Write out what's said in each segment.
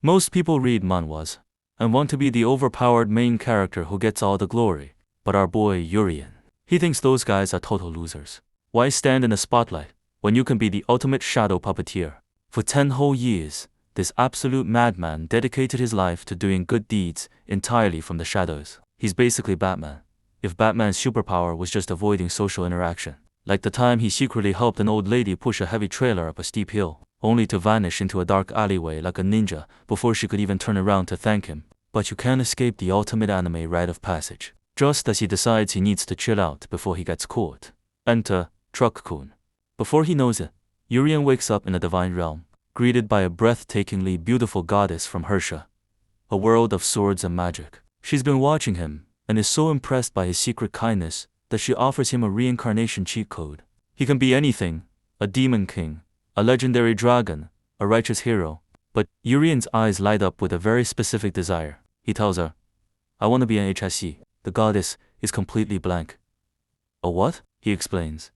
Most people read manhwas and want to be the overpowered main character who gets all the glory, but our boy Yurian, he thinks those guys are total losers. Why stand in the spotlight when you can be the ultimate shadow puppeteer? For 10 whole years, this absolute madman dedicated his life to doing good deeds entirely from the shadows. He's basically Batman, if Batman's superpower was just avoiding social interaction. Like the time he secretly helped an old lady push a heavy trailer up a steep hill, only to vanish into a dark alleyway like a ninja before she could even turn around to thank him. But you can't escape the ultimate anime rite of passage. Just as he decides he needs to chill out before he gets caught, enter Truck-Kun. Before he knows it, Yurian wakes up in a divine realm, greeted by a breathtakingly beautiful goddess from Hercia, a world of swords and magic. She's been watching him and is so impressed by his secret kindness that she offers him a reincarnation cheat code. He can be anything, a demon king, a legendary dragon, a righteous hero. But Yurian's eyes light up with a very specific desire. He tells her, I want to be an HSC. The goddess is completely blank. A what? He explains.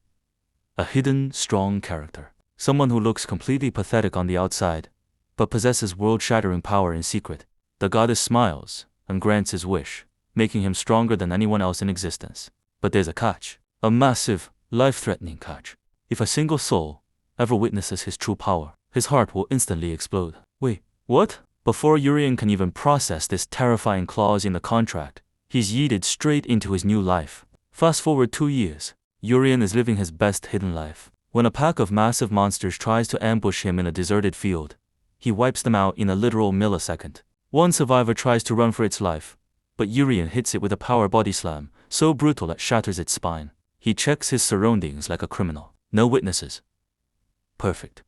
A hidden, strong character. Someone who looks completely pathetic on the outside, but possesses world-shattering power in secret. The goddess smiles and grants his wish, making him stronger than anyone else in existence. But there's a catch. A massive, life-threatening catch. If a single soul ever witnesses his true power, his heart will instantly explode. Wait, what? Before Yurian can even process this terrifying clause in the contract, he's yeeted straight into his new life. Fast forward 2 years, Yurian is living his best hidden life. When a pack of massive monsters tries to ambush him in a deserted field, he wipes them out in a literal millisecond. One survivor tries to run for its life, but Yurian hits it with a power body slam, so brutal it shatters its spine. He checks his surroundings like a criminal. No witnesses. Perfect.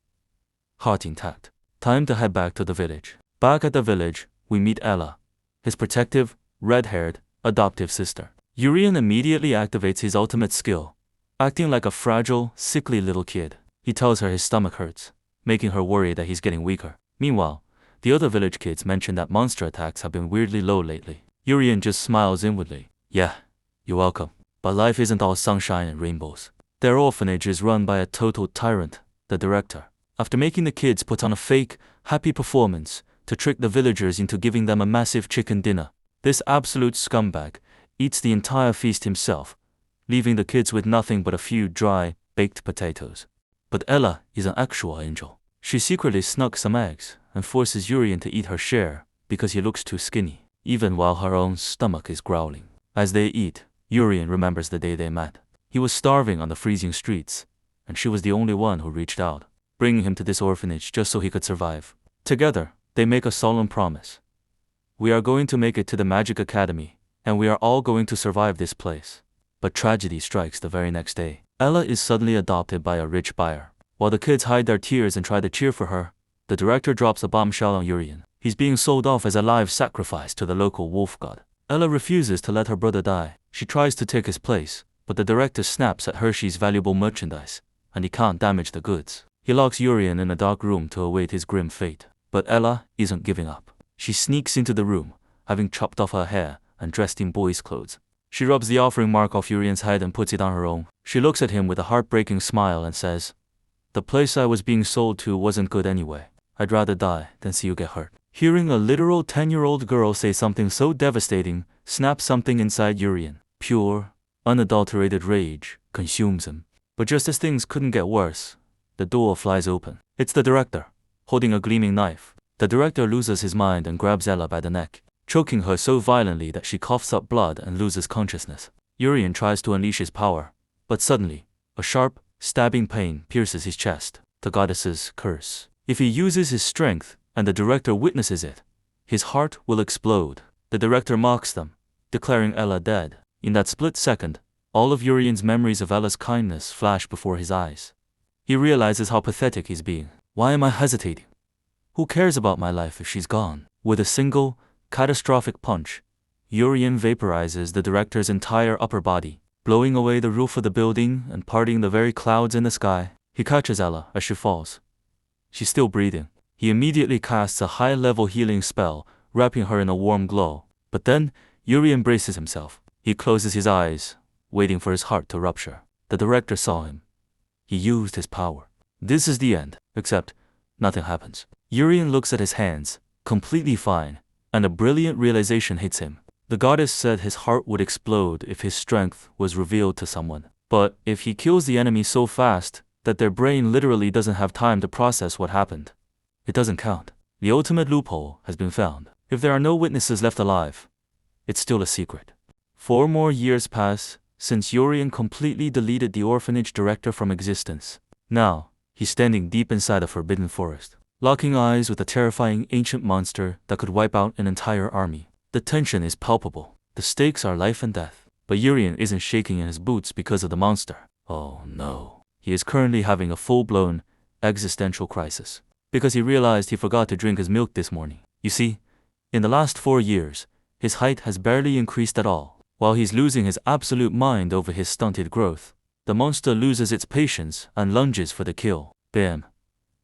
Heart intact. Time to head back to the village. Back at the village, we meet Ella, his protective, red-haired, adoptive sister. Yurian immediately activates his ultimate skill, acting like a fragile, sickly little kid. He tells her his stomach hurts, making her worry that he's getting weaker. Meanwhile, the other village kids mention that monster attacks have been weirdly low lately. Yurian just smiles inwardly. Yeah, you're welcome. But life isn't all sunshine and rainbows. Their orphanage is run by a total tyrant, the director. After making the kids put on a fake, happy performance to trick the villagers into giving them a massive chicken dinner, this absolute scumbag eats the entire feast himself, leaving the kids with nothing but a few dry, baked potatoes. But Ella is an actual angel. She secretly snuck some eggs and forces Yurian to eat her share because he looks too skinny, even while her own stomach is growling. As they eat, Yurian remembers the day they met. He was starving on the freezing streets, and she was the only one who reached out, bringing him to this orphanage just so he could survive. Together, they make a solemn promise. We are going to make it to the Magic Academy, and we are all going to survive this place. But tragedy strikes the very next day. Ella is suddenly adopted by a rich buyer. While the kids hide their tears and try to cheer for her, the director drops a bombshell on Yurian. He's being sold off as a live sacrifice to the local wolf god. Ella refuses to let her brother die. She tries to take his place, but the director snaps at Hershey's valuable merchandise, and he can't damage the goods. He locks Yurian in a dark room to await his grim fate. But Ella isn't giving up. She sneaks into the room, having chopped off her hair and dressed in boy's clothes. She rubs the offering mark off Yurian's head and puts it on her own. She looks at him with a heartbreaking smile and says, "The place I was being sold to wasn't good anyway. I'd rather die than see you get hurt." Hearing a literal 10-year-old girl say something so devastating snaps something inside Yurian. Pure, unadulterated rage consumes him. But just as things couldn't get worse, the door flies open. It's the director, holding a gleaming knife. The director loses his mind and grabs Ella by the neck, choking her so violently that she coughs up blood and loses consciousness. Yurian tries to unleash his power, but suddenly, a sharp, stabbing pain pierces his chest. The goddess's curse. If he uses his strength, and the director witnesses it, his heart will explode. The director mocks them, declaring Ella dead. In that split second, all of Yurian's memories of Ella's kindness flash before his eyes. He realizes how pathetic he's being. Why am I hesitating? Who cares about my life if she's gone? With a single, catastrophic punch, Yurian vaporizes the director's entire upper body, blowing away the roof of the building and parting the very clouds in the sky. He catches Ella as she falls. She's still breathing. He immediately casts a high-level healing spell, wrapping her in a warm glow. But then, Yurian braces himself. He closes his eyes, waiting for his heart to rupture. The director saw him. He used his power. This is the end, except nothing happens. Yurian looks at his hands, completely fine, and a brilliant realization hits him. The goddess said his heart would explode if his strength was revealed to someone. But if he kills the enemy so fast that their brain literally doesn't have time to process what happened, it doesn't count. The ultimate loophole has been found. If there are no witnesses left alive, it's still a secret. 4 more years pass since Yurian completely deleted the orphanage director from existence. Now, he's standing deep inside a forbidden forest, locking eyes with a terrifying ancient monster that could wipe out an entire army. The tension is palpable. The stakes are life and death. But Yurian isn't shaking in his boots because of the monster. Oh no. He is currently having a full-blown existential crisis, because he realized he forgot to drink his milk this morning. You see, in the last 4 years, his height has barely increased at all. While he's losing his absolute mind over his stunted growth, the monster loses its patience and lunges for the kill. Bam.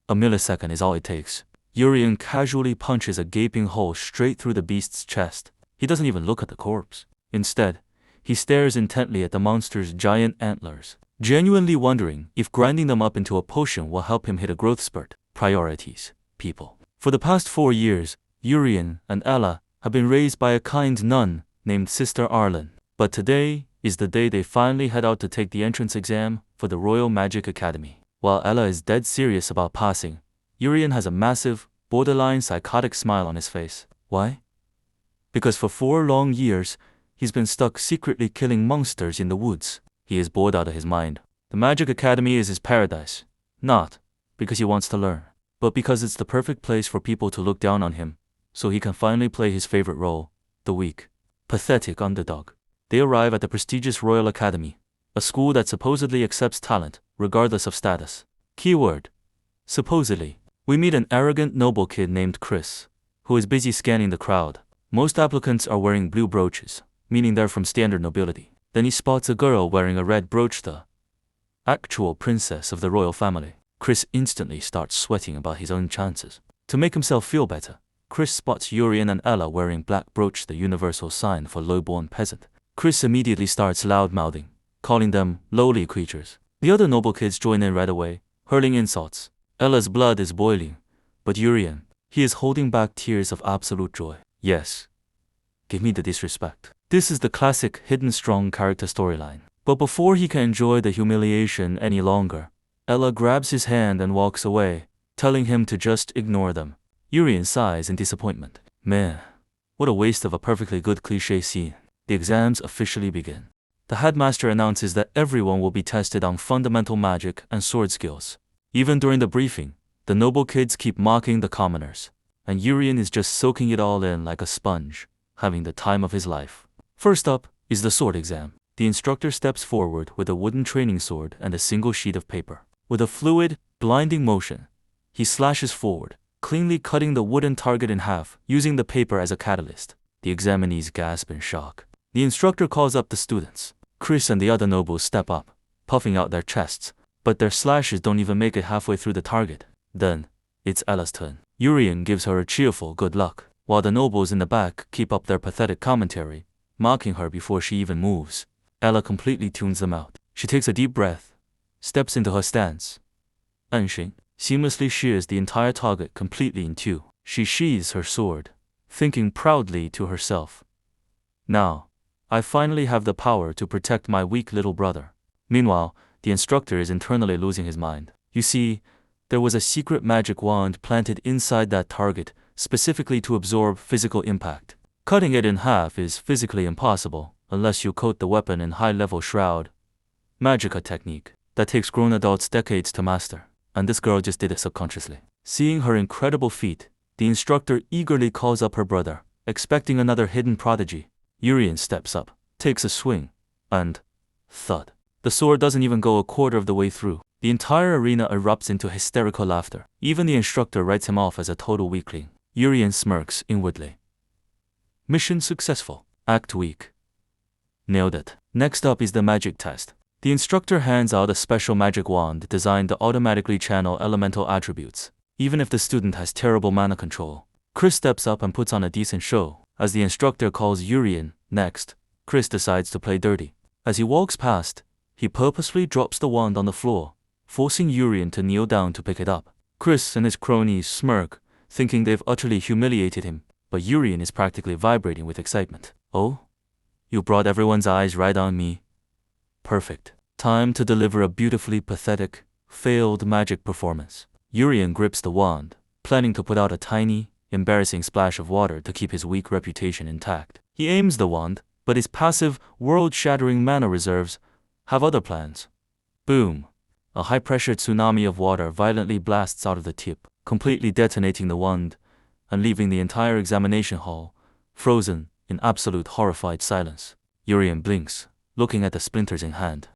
A millisecond is all it takes. Yurian casually punches a gaping hole straight through the beast's chest. He doesn't even look at the corpse. Instead, he stares intently at the monster's giant antlers, genuinely wondering if grinding them up into a potion will help him hit a growth spurt. Priorities, people. For the past 4 years, Yurian and Ella have been raised by a kind nun named Sister Arlen. But today is the day they finally head out to take the entrance exam for the Royal Magic Academy. While Ella is dead serious about passing, Yurian has a massive, borderline psychotic smile on his face. Why? Because for 4 long years, he's been stuck secretly killing monsters in the woods. He is bored out of his mind. The Magic Academy is his paradise. Not because he wants to learn, but because it's the perfect place for people to look down on him, so he can finally play his favorite role, the weak, pathetic underdog. They arrive at the prestigious Royal Academy, a school that supposedly accepts talent, regardless of status. Keyword: supposedly. We meet an arrogant noble kid named Chris, who is busy scanning the crowd. Most applicants are wearing blue brooches, meaning they're from standard nobility. Then he spots a girl wearing a red brooch, the actual princess of the royal family. Chris instantly starts sweating about his own chances. To make himself feel better, Chris spots Yurian and Ella wearing black brooch, the universal sign for low-born peasant. Chris immediately starts loud-mouthing, calling them lowly creatures. The other noble kids join in right away, hurling insults. Ella's blood is boiling, but Yurian, he is holding back tears of absolute joy. Yes, give me the disrespect. This is the classic hidden strong character storyline. But before he can enjoy the humiliation any longer, Ella grabs his hand and walks away, telling him to just ignore them. Yurian sighs in disappointment. Man, what a waste of a perfectly good cliché scene. The exams officially begin. The headmaster announces that everyone will be tested on fundamental magic and sword skills. Even during the briefing, the noble kids keep mocking the commoners, and Yurian is just soaking it all in like a sponge, having the time of his life. First up is the sword exam. The instructor steps forward with a wooden training sword and a single sheet of paper. With a fluid, blinding motion, he slashes forward, cleanly cutting the wooden target in half, using the paper as a catalyst. The examinees gasp in shock. The instructor calls up the students. Chris and the other nobles step up, puffing out their chests, but their slashes don't even make it halfway through the target. Then, it's Ella's turn. Yurian gives her a cheerful good luck, while the nobles in the back keep up their pathetic commentary, mocking her before she even moves. Ella completely tunes them out. She takes a deep breath, steps into her stance, and seamlessly shears the entire target completely in 2. She sheathes her sword, thinking proudly to herself, "Now, I finally have the power to protect my weak little brother." Meanwhile, the instructor is internally losing his mind. You see, there was a secret magic wand planted inside that target, specifically to absorb physical impact. Cutting it in half is physically impossible, unless you coat the weapon in high-level shroud. Magica technique that takes grown adults decades to master, and this girl just did it subconsciously. Seeing her incredible feat, the instructor eagerly calls up her brother, expecting another hidden prodigy. Yurian steps up, takes a swing, and thud. The sword doesn't even go a quarter of the way through. The entire arena erupts into hysterical laughter. Even the instructor writes him off as a total weakling. Yurian smirks inwardly. Mission successful. Act weak. Nailed it. Next up is the magic test. The instructor hands out a special magic wand designed to automatically channel elemental attributes, even if the student has terrible mana control. Chris steps up and puts on a decent show. As the instructor calls Yurian next, Chris decides to play dirty. As he walks past, he purposefully drops the wand on the floor, forcing Yurian to kneel down to pick it up. Chris and his cronies smirk, thinking they've utterly humiliated him, but Yurian is practically vibrating with excitement. Oh? You brought everyone's eyes right on me. Perfect. Time to deliver a beautifully pathetic, failed magic performance. Yurian grips the wand, planning to put out a tiny, embarrassing splash of water to keep his weak reputation intact. He aims the wand, but his passive, world-shattering mana reserves have other plans. Boom! A high-pressure tsunami of water violently blasts out of the tip, completely detonating the wand and leaving the entire examination hall frozen in absolute horrified silence. Yurian blinks, looking at the splinters in hand.